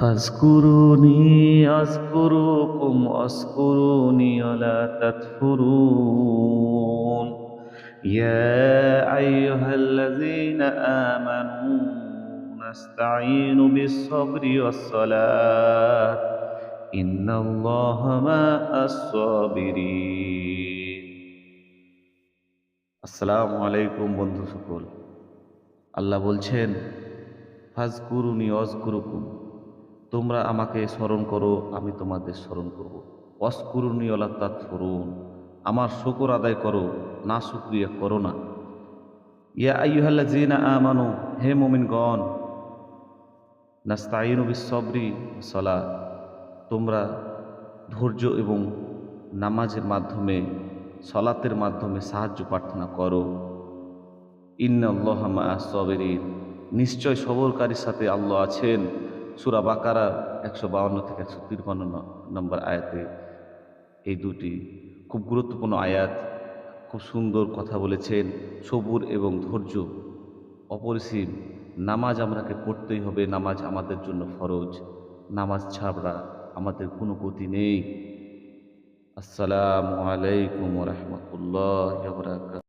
ফাজকুরুনি আযকুরুকুম ওয়াশকুরুনি ওয়ালা তাকফুরুন। ইয়া আইয়ুহাল্লাযীনা আমানু নাস্তাঈনু বিস-সাবরি ওয়াস-সালাত ইন্নাল্লাহা মা'আস-সাবিরিন। আসসালামু আলাইকুম বন্ধু সকল। আল্লাহ বলছেন, ফাজকুরুনি আযকুরুকুম, তোমরা আমাকে স্মরণ করো, আমি তোমাদের স্মরণ করব। ওয়াশকুরুনি ওয়ালা তাকফুরুন, আমার শুকর আদায় করো, না শুকরিয়া করো না। ইয়া আইয়ুহাল্লাযীনা আমানু, হে মুমিনগণ, নাস্তাঈনু বিস-সাবরি ওয়াস-সালাত, তোমরা ধৈর্য এবং নামাজের মাধ্যমে, সালাতের মাধ্যমে সাহায্য প্রার্থনা করো। ইন্নাল্লাহা মা'আস-সাবিরিন, নিশ্চয় সবরকারীর সাথে আল্লাহ আছেন। সূরা বাকারা 152 থেকে 153 নম্বর আয়াতে এই দুটি খুব গুরুত্বপূর্ণ আয়াত, খুব সুন্দর কথা বলেছেন। সবুর এবং ধৈর্য অপরিসীম। নামাজ আমাকে পড়তেই হবে, নামাজ আমাদের জন্য ফরজ। নামাজ ছাড়া আমাদের কোনো গতি নেই। আসসালামু আলাইকুম ওয়া রাহমাতুল্লাহি ওয়া বারাকাতুহু।